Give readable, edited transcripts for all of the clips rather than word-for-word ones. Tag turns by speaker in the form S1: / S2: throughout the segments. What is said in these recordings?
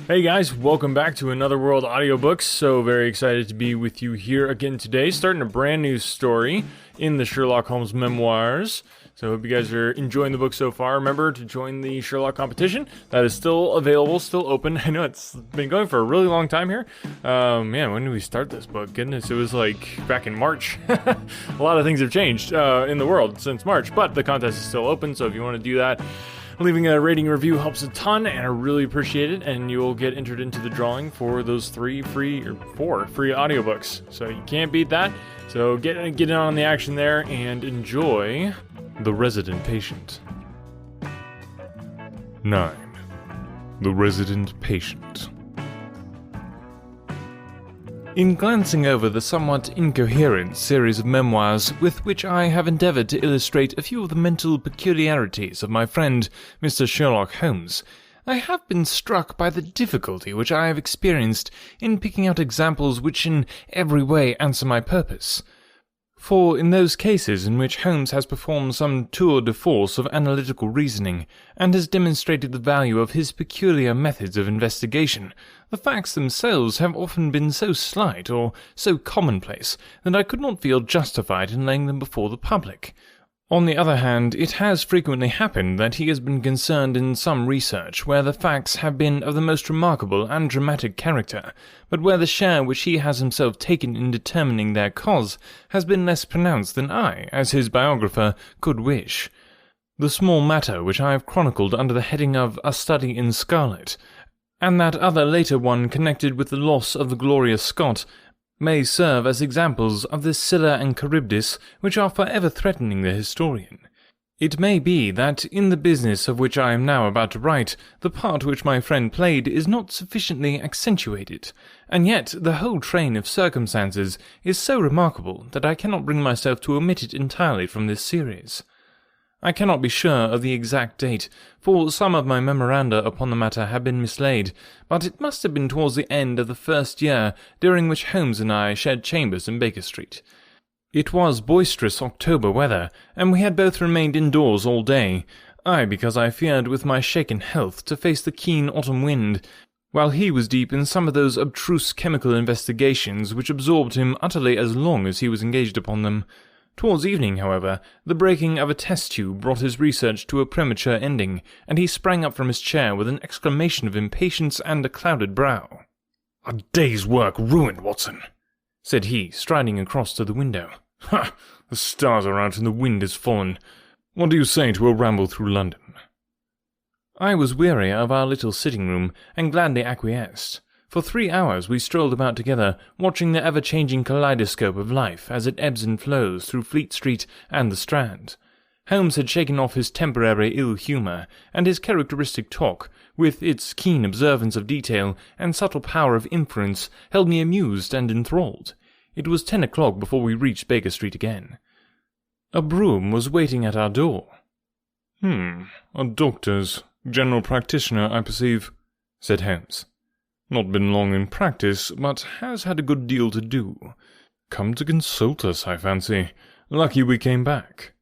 S1: Hey guys, welcome back to Another World Audiobooks. So very excited to be with you here again today, starting a brand new story in the Sherlock Holmes Memoirs. So I hope you guys are enjoying the book so far. Remember to join the Sherlock competition. That is still available, still open. I know it's been going for a really long time here. Man, when did we start this book? Goodness, it was like back in March. A lot of things have changed in the world since March, but the contest is still open, so if you want to do that, leaving a rating review helps a ton, and I really appreciate it, and you'll get entered into the drawing for those 4 free audiobooks. So you can't beat that. So get in on the action there and enjoy The Resident Patient. 9. The Resident Patient. In glancing over the somewhat incoherent series of memoirs with which I have endeavoured to illustrate a few of the mental peculiarities of my friend Mr. Sherlock Holmes, I have been struck by the difficulty which I have experienced in picking out examples which in every way answer my purpose. For in those cases in which Holmes has performed some tour de force of analytical reasoning, and has demonstrated the value of his peculiar methods of investigation, the facts themselves have often been so slight or so commonplace that I could not feel justified in laying them before the public. On the other hand, it has frequently happened that he has been concerned in some research where the facts have been of the most remarkable and dramatic character, but where the share which he has himself taken in determining their cause has been less pronounced than I, as his biographer, could wish. The small matter which I have chronicled under the heading of A Study in Scarlet, and that other later one connected with the loss of the glorious Scot, may serve as examples of the Scylla and Charybdis which are forever threatening the historian. It may be that in the business of which I am now about to write, the part which my friend played is not sufficiently accentuated, and yet the whole train of circumstances is so remarkable that I cannot bring myself to omit it entirely from this series. I cannot be sure of the exact date, for some of my memoranda upon the matter have been mislaid, but it must have been towards the end of the first year during which Holmes and I shared chambers in Baker Street. It was boisterous October weather, and we had both remained indoors all day, I because I feared with my shaken health to face the keen autumn wind, while he was deep in some of those abstruse chemical investigations which absorbed him utterly as long as he was engaged upon them. Towards evening, however, the breaking of a test tube brought his research to a premature ending, and he sprang up from his chair with an exclamation of impatience and a clouded brow. "A day's work ruined, Watson," said he, striding across to the window. "Ha! The stars are out and the wind has fallen. What do you say to a ramble through London?" I was weary of our little sitting-room, and gladly acquiesced. For 3 hours we strolled about together, watching the ever-changing kaleidoscope of life as it ebbs and flows through Fleet Street and the Strand. Holmes had shaken off his temporary ill-humour, and his characteristic talk, with its keen observance of detail and subtle power of inference, held me amused and enthralled. It was 10 o'clock before we reached Baker Street again. A brougham was waiting at our door. A doctor's general practitioner, I perceive," said Holmes. "Not been long in practice, but has had a good deal to do. Come to consult us, I fancy. Lucky we came back."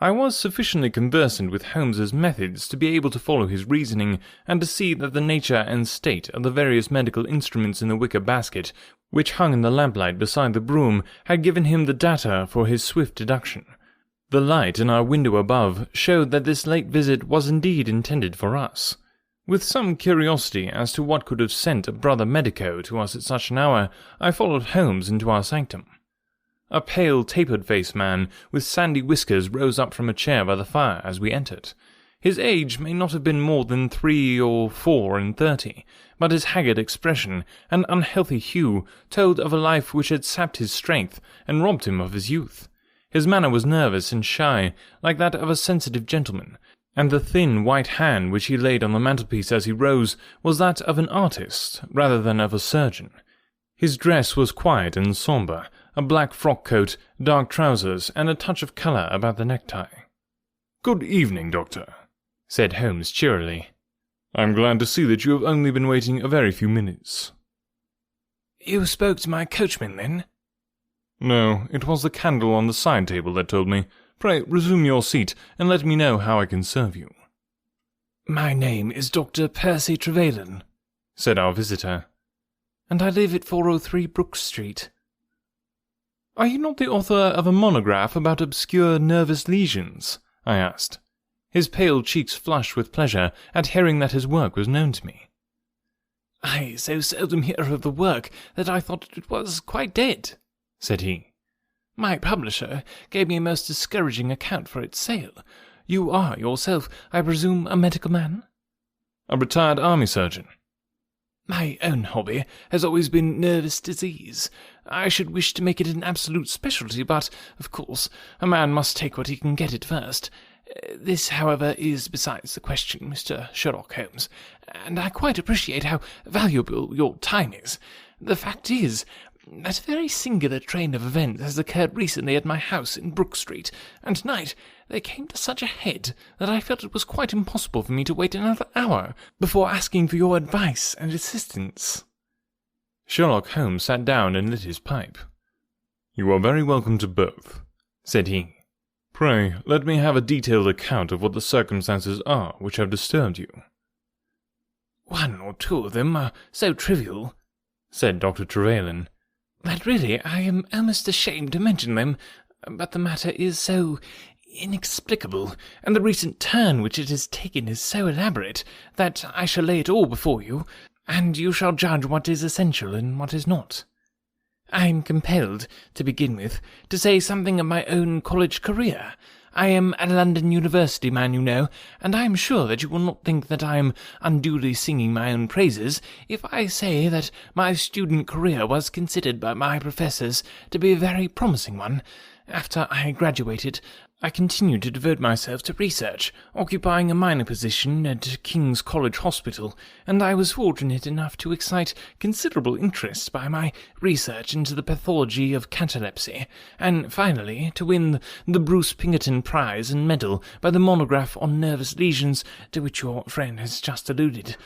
S1: I was sufficiently conversant with Holmes's methods to be able to follow his reasoning, and to see that the nature and state of the various medical instruments in the wicker basket, which hung in the lamplight beside the brougham, had given him the data for his swift deduction. The light in our window above showed that this late visit was indeed intended for us. With some curiosity as to what could have sent a brother medico to us at such an hour, I followed Holmes into our sanctum. A pale, tapered-faced man with sandy whiskers rose up from a chair by the fire as we entered. His age may not have been more than 3 or 4 and 30, but his haggard expression and unhealthy hue told of a life which had sapped his strength and robbed him of his youth. His manner was nervous and shy, like that of a sensitive gentleman, and the thin white hand which he laid on the mantelpiece as he rose was that of an artist rather than of a surgeon. His dress was quiet and sombre, a black frock-coat, dark trousers, and a touch of colour about the necktie. "Good evening, Doctor," said Holmes cheerily. "I'm glad to see that you have only been waiting a very few minutes."
S2: "You spoke to my coachman, then?"
S1: "No, it was the candle on the side table that told me. Pray resume your seat, and let me know how I can serve you."
S2: "My name is Dr. Percy Trevelyan,"
S1: said our visitor.
S2: "And I live at 403 Brook Street."
S1: "Are you not the author of a monograph about obscure nervous lesions?" I asked. His pale cheeks flushed with pleasure at hearing that his work was known to me.
S2: "I so seldom hear of the work that I thought it was quite dead," said he. "My publisher gave me a most discouraging account for its sale. You are yourself, I presume, a medical man?"
S1: "A retired army surgeon."
S2: "My own hobby has always been nervous disease. I should wish to make it an absolute specialty, but, of course, a man must take what he can get at first. This, however, is besides the question, Mr. Sherlock Holmes, and I quite appreciate how valuable your time is. The fact is that a very singular train of events has occurred recently at my house in Brook Street, and tonight they came to such a head that I felt it was quite impossible for me to wait another hour before asking for your advice and assistance."
S1: Sherlock Holmes sat down and lit his pipe. "You are very welcome to both," said he. "Pray, let me have a detailed account of what the circumstances are which have disturbed you."
S2: "One or two of them are so trivial,"
S1: said Dr. Trevelyan,
S2: "that really I am almost ashamed to mention them, but the matter is so inexplicable, and the recent turn which it has taken is so elaborate, that I shall lay it all before you, and you shall judge what is essential and what is not. I am compelled, to begin with, to say something of my own college career. I am a London University man, you know, and I am sure that you will not think that I am unduly singing my own praises if I say that my student career was considered by my professors to be a very promising one. After I graduated, I continued to devote myself to research, occupying a minor position at King's College Hospital, and I was fortunate enough to excite considerable interest by my research into the pathology of catalepsy, and finally to win the Bruce Pinkerton Prize and Medal by the monograph on nervous lesions to which your friend has just alluded.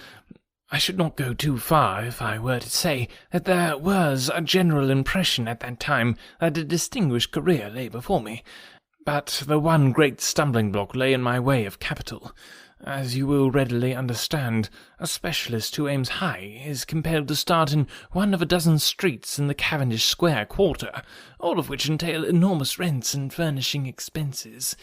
S2: I should not go too far if I were to say that there was a general impression at that time that a distinguished career lay before me. But the one great stumbling block lay in my way of capital. As you will readily understand, a specialist who aims high is compelled to start in one of a dozen streets in the Cavendish Square quarter, all of which entail enormous rents and furnishing expenses.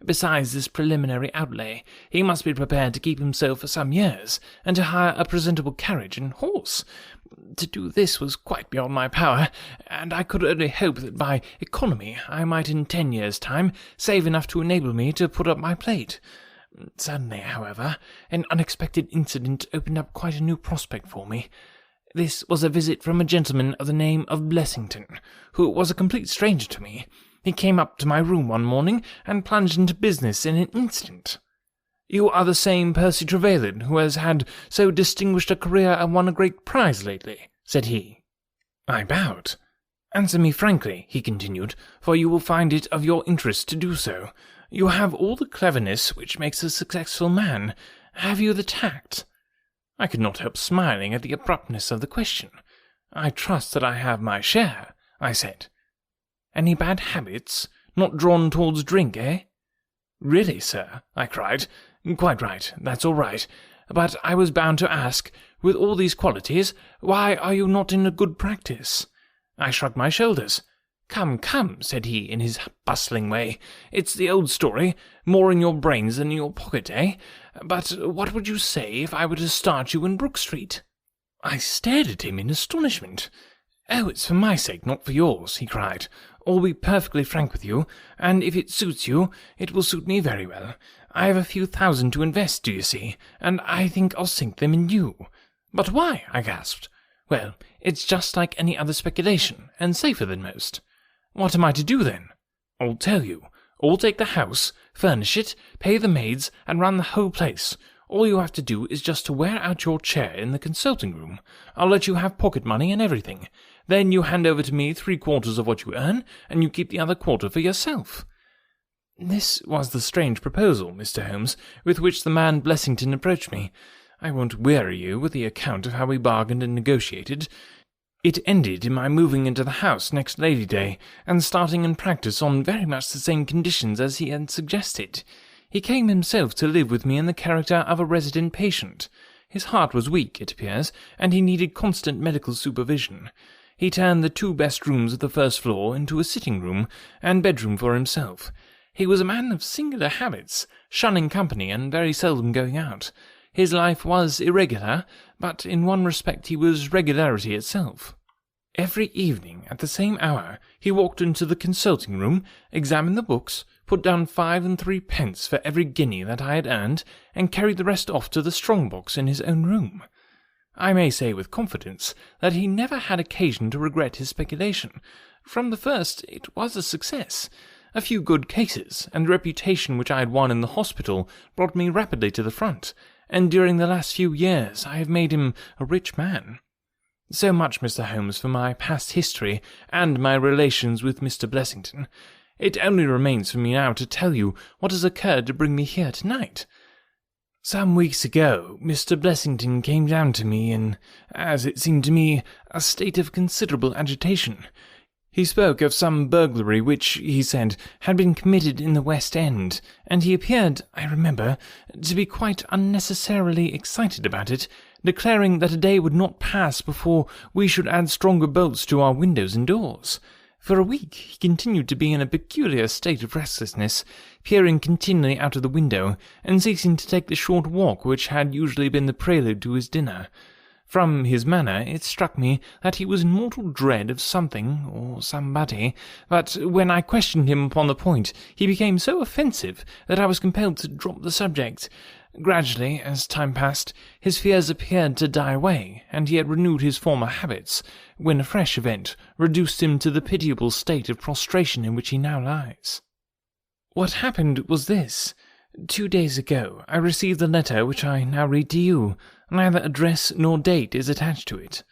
S2: Besides this preliminary outlay, he must be prepared to keep himself for some years, and to hire a presentable carriage and horse. To do this was quite beyond my power, and I could only hope that by economy I might in 10 years' time save enough to enable me to put up my plate. Suddenly, however, an unexpected incident opened up quite a new prospect for me. This was a visit from a gentleman of the name of Blessington, who was a complete stranger to me. He came up to my room one morning and plunged into business in an instant. "You are the same Percy Trevelyan who has had so distinguished a career and won a great prize lately," said he. I bowed. "Answer me frankly," he continued, "for you will find it of your interest to do so. You have all the cleverness which makes a successful man. Have you the tact?" I could not help smiling at the abruptness of the question. "I trust that I have my share," I said. "Any bad habits? Not drawn towards drink, eh?" "Really, sir," I cried. "Quite right, that's all right. But I was bound to ask, with all these qualities, why are you not in a good practice?" I shrugged my shoulders. "Come, come," said he in his bustling way. "It's the old story, more in your brains than in your pocket, eh? But what would you say if I were to start you in Brook Street?" I stared at him in astonishment. "Oh, it's for my sake, not for yours," he cried. "I'll be perfectly frank with you, and if it suits you, it will suit me very well. I have a few thousand to invest, do you see, and I think I'll sink them in you." "But why?" I gasped. "Well, it's just like any other speculation, and safer than most." "What am I to do, then?" "I'll tell you. I'll take the house, furnish it, pay the maids, and run the whole place. All you have to do is just to wear out your chair in the consulting room. I'll let you have pocket money and everything. Then you hand over to me 3/4 of what you earn, and you keep the other quarter for yourself." This was the strange proposal, Mr. Holmes, with which the man Blessington approached me. I won't weary you with the account of how we bargained and negotiated. It ended in my moving into the house next Lady Day, and starting in practice on very much the same conditions as he had suggested. He came himself to live with me in the character of a resident patient. His heart was weak, it appears, and he needed constant medical supervision. He turned the 2 best rooms of the first floor into a sitting-room and bedroom for himself. He was a man of singular habits, shunning company and very seldom going out. His life was irregular, but in one respect he was regularity itself. Every evening, at the same hour, he walked into the consulting-room, examined the books, put down 5 and 3 pence for every guinea that I had earned, and carried the rest off to the strong-box in his own room. I may say with confidence that he never had occasion to regret his speculation. From the first it was a success. A few good cases, and the reputation which I had won in the hospital brought me rapidly to the front, and during the last few years I have made him a rich man. So much, Mr. Holmes, for my past history and my relations with Mr. Blessington. It only remains for me now to tell you what has occurred to bring me here tonight. Some weeks ago, Mr. Blessington came down to me in, as it seemed to me, a state of considerable agitation. He spoke of some burglary which, he said, had been committed in the West End, and he appeared, I remember, to be quite unnecessarily excited about it, declaring that a day would not pass before we should add stronger bolts to our windows and doors. For a week he continued to be in a peculiar state of restlessness, peering continually out of the window, and ceasing to take the short walk which had usually been the prelude to his dinner. From his manner it struck me that he was in mortal dread of something or somebody, but when I questioned him upon the point, he became so offensive that I was compelled to drop the subject. Gradually, as time passed, his fears appeared to die away, and he had renewed his former habits, when a fresh event reduced him to the pitiable state of prostration in which he now lies. What happened was this. 2 days ago I received the letter which I now read to you. Neither address nor date is attached to it.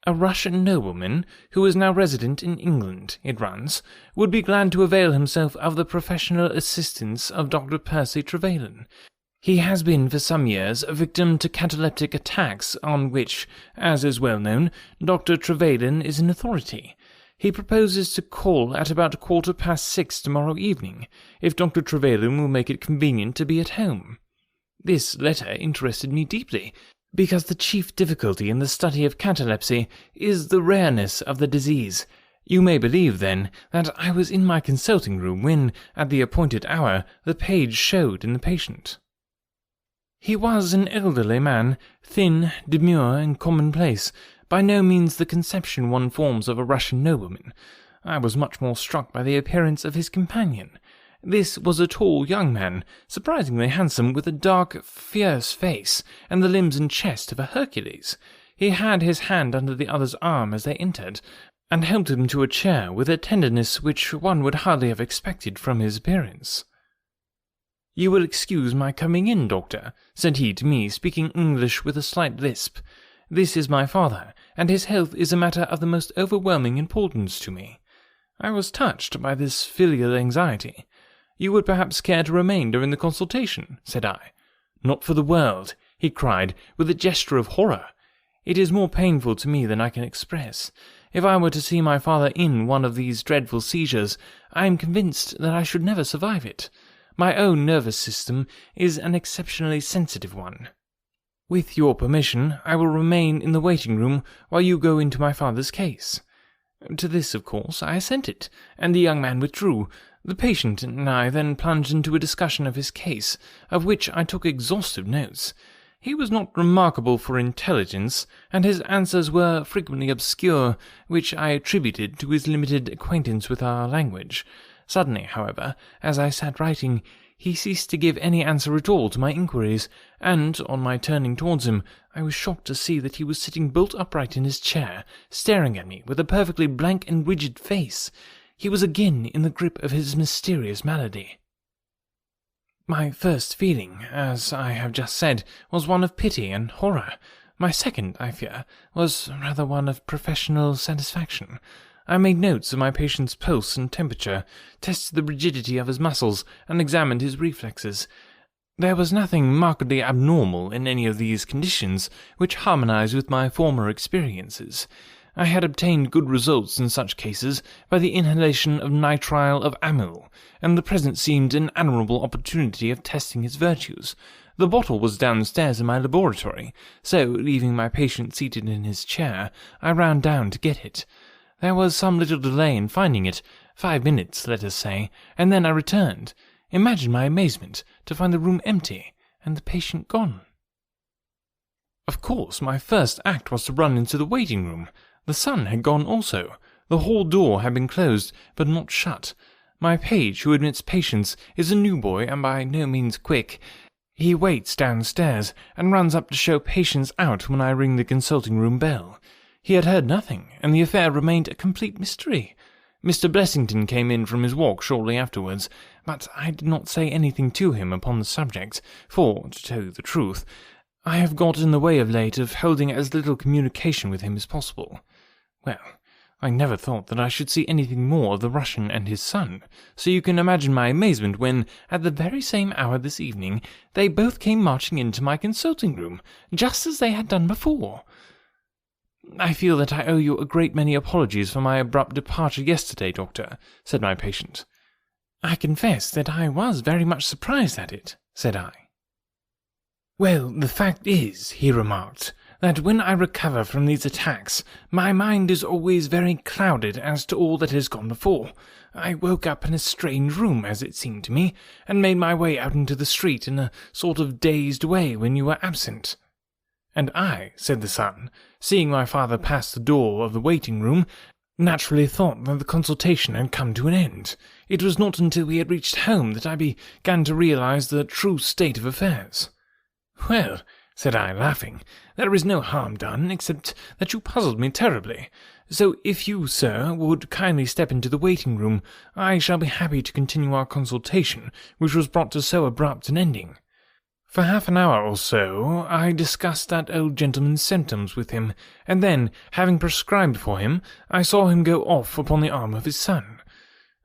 S2: A Russian nobleman, who is now resident in England, it runs, would be glad to avail himself of the professional assistance of Dr. Percy Trevelyan. He has been for some years a victim to cataleptic attacks on which, as is well known, Dr. Trevelyan is an authority. He proposes to call at about 6:15 tomorrow evening, if Dr. Trevelyan will make it convenient to be at home. This letter interested me deeply, because the chief difficulty in the study of catalepsy is the rareness of the disease. You may believe, then, that I was in my consulting-room when, at the appointed hour, the page showed in the patient. He was an elderly man, thin, demure, and commonplace, by no means the conception one forms of a Russian nobleman. I was much more struck by the appearance of his companion. This was a tall young man, surprisingly handsome, with a dark, fierce face, and the limbs and chest of a Hercules. He had his hand under the other's arm as they entered, and helped him to a chair with a tenderness which one would hardly have expected from his appearance. "You will excuse my coming in, doctor," said he to me, speaking English with a slight lisp. "This is my father, and his health is a matter of the most overwhelming importance to me." I was touched by this filial anxiety. "You would perhaps care to remain during the consultation?" said I. "Not for the world," he cried, with a gesture of horror. "It is more painful to me than I can express. If I were to see my father in one of these dreadful seizures, I am convinced that I should never survive it. My own nervous system is an exceptionally sensitive one. With your permission, I will remain in the waiting-room while you go into my father's case." To this, of course, I assented, and the young man withdrew. The patient and I then plunged into a discussion of his case, of which I took exhaustive notes. He was not remarkable for intelligence, and his answers were frequently obscure, which I attributed to his limited acquaintance with our language. Suddenly, however, as I sat writing, he ceased to give any answer at all to my inquiries, and, on my turning towards him, I was shocked to see that he was sitting bolt upright in his chair, staring at me with a perfectly blank and rigid face. He was again in the grip of his mysterious malady. My first feeling, as I have just said, was one of pity and horror. My second, I fear, was rather one of professional satisfaction. I made notes of my patient's pulse and temperature, tested the rigidity of his muscles, and examined his reflexes. There was nothing markedly abnormal in any of these conditions, which harmonized with my former experiences. I had obtained good results in such cases by the inhalation of nitrile of amyl, and the present seemed an admirable opportunity of testing its virtues.
S1: The bottle was downstairs in my laboratory, so, leaving my patient seated in his chair, I ran down to get it. There was some little delay in finding it, 5 minutes, let us say, and then I returned. Imagine my amazement to find the room empty and the patient gone. Of course, my first act was to run into the waiting room. The son had gone also. The hall door had been closed, but not shut. My page, who admits patients, is a new boy and by no means quick. He waits downstairs and runs up to show patients out when I ring the consulting room bell. He had heard nothing, and the affair remained a complete mystery. Mr. Blessington came in from his walk shortly afterwards, but I did not say anything to him upon the subject, for, to tell you the truth, I have got in the way of late of holding as little communication with him as possible. Well, I never thought that I should see anything more of the Russian and his son, so you can imagine my amazement when, at the very same hour this evening, they both came marching into my consulting room, just as they had done before. I feel that I owe you a great many apologies for my abrupt departure yesterday, Doctor, said my patient. I confess that I was very much surprised at it, said I. Well, the fact is, he remarked, that when I recover from these attacks, my mind is always very clouded as to all that has gone before. I woke up in a strange room, as it seemed to me, and made my way out into the street in a sort of dazed way when you were absent. And I, said the son, seeing my father pass the door of the waiting-room, naturally thought that the consultation had come to an end. It was not until we had reached home that I began to realize the true state of affairs. Well, said I, laughing, there is no harm done, except that you puzzled me terribly. So if you, sir, would kindly step into the waiting-room, I shall be happy to continue our consultation, which was brought to so abrupt an ending. For half an hour or so, I discussed that old gentleman's symptoms with him, and then, having prescribed for him, I saw him go off upon the arm of his son.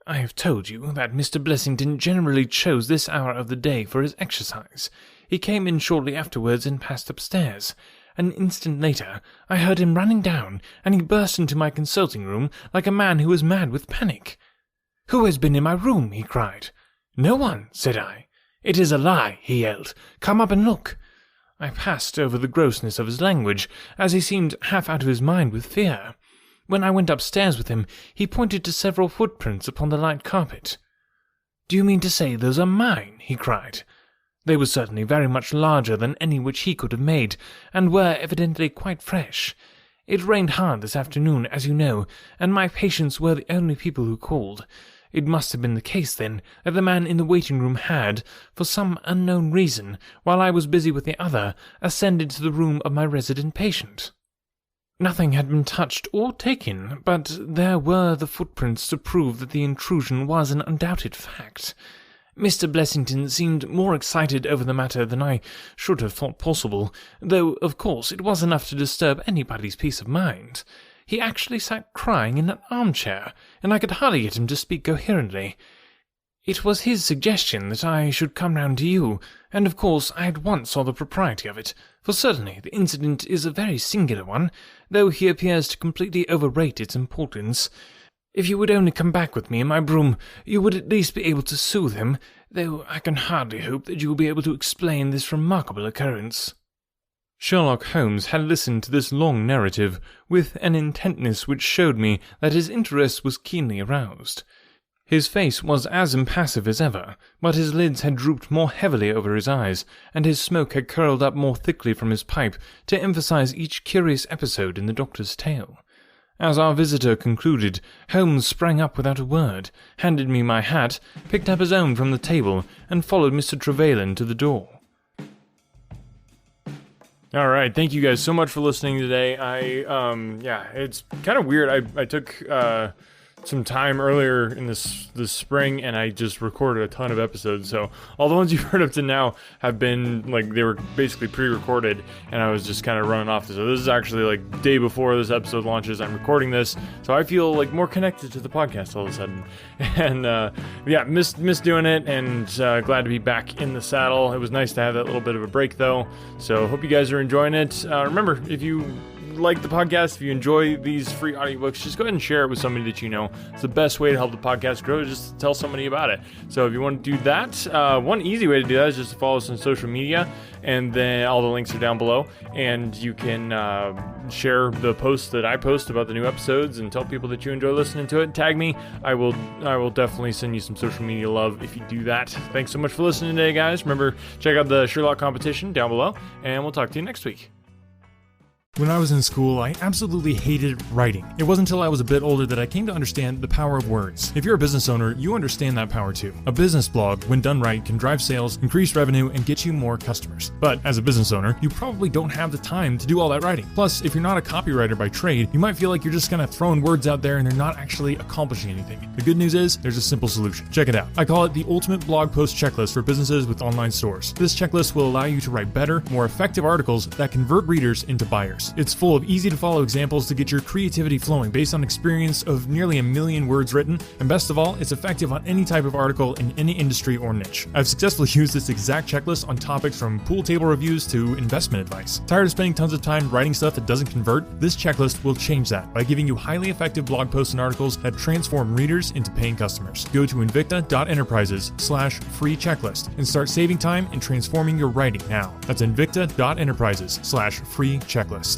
S1: I have told you that Mr. Blessington generally chose this hour of the day for his exercise. He came in shortly afterwards and passed upstairs. An instant later, I heard him running down, and he burst into my consulting room like a man who was mad with panic. "Who has been in my room?" he cried. "No one," said I. "It is a lie," he yelled. "Come up and look." I passed over the grossness of his language, as he seemed half out of his mind with fear. When I went upstairs with him, he pointed to several footprints upon the light carpet. "Do you mean to say those are mine?" he cried. They were certainly very much larger than any which he could have made, and were evidently quite fresh. It rained hard this afternoon, as you know, and my patients were the only people who called. It must have been the case, then, that the man in the waiting-room had, for some unknown reason, while I was busy with the other, ascended to the room of my resident patient. Nothing had been touched or taken, but there were the footprints to prove that the intrusion was an undoubted fact. Mr. Blessington seemed more excited over the matter than I should have thought possible, though, of course, it was enough to disturb anybody's peace of mind. He actually sat crying in an armchair, and I could hardly get him to speak coherently. It was his suggestion that I should come round to you, and of course I at once saw the propriety of it, for certainly the incident is a very singular one, though he appears to completely overrate its importance. If you would only come back with me in my brougham, you would at least be able to soothe him, though I can hardly hope that you will be able to explain this remarkable occurrence." Sherlock Holmes had listened to this long narrative with an intentness which showed me that his interest was keenly aroused. His face was as impassive as ever, but his lids had drooped more heavily over his eyes, and his smoke had curled up more thickly from his pipe to emphasize each curious episode in the doctor's tale. As our visitor concluded, Holmes sprang up without a word, handed me my hat, picked up his own from the table, and followed Mr. Trevelyan to the door. All right, thank you guys so much for listening today. It's kind of weird. I took some time earlier in this spring, and I just recorded a ton of episodes. So all the ones you've heard up to now have been they were basically pre-recorded, and I was just kind of running off. So this is actually day before this episode launches. I'm recording this, so I feel more connected to the podcast all of a sudden. And missed doing it, and glad to be back in the saddle. It was nice to have that little bit of a break, though. So hope you guys are enjoying it. Remember, if you like the podcast, if you enjoy these free audiobooks, just go ahead and share it with somebody that you know. It's the best way to help the podcast grow, just to tell somebody about it. So if you want to do that, one easy way to do that is just to follow us on social media, and then all the links are down below, and you can share the posts that I post about the new episodes and tell people that you enjoy listening to it. Tag me. I will definitely send you some social media love if you do that. Thanks so much for listening today, guys. Remember, check out the Sherlock competition down below, and we'll talk to you next week.
S3: When I was in school, I absolutely hated writing. It wasn't until I was a bit older that I came to understand the power of words. If you're a business owner, you understand that power too. A business blog, when done right, can drive sales, increase revenue, and get you more customers. But as a business owner, you probably don't have the time to do all that writing. Plus, if you're not a copywriter by trade, you might feel like you're just kind of throwing words out there and they're not actually accomplishing anything. The good news is, there's a simple solution. Check it out. I call it the ultimate blog post checklist for businesses with online stores. This checklist will allow you to write better, more effective articles that convert readers into buyers. It's full of easy to follow examples to get your creativity flowing based on experience of nearly 1 million words written, and best of all, it's effective on any type of article in any industry or niche. I've successfully used this exact checklist on topics from pool table reviews to investment advice. Tired of spending tons of time writing stuff that doesn't convert? This checklist will change that by giving you highly effective blog posts and articles that transform readers into paying customers. Go to invicta.enterprises/free checklist and start saving time and transforming your writing now. That's invicta.enterprises/free checklist.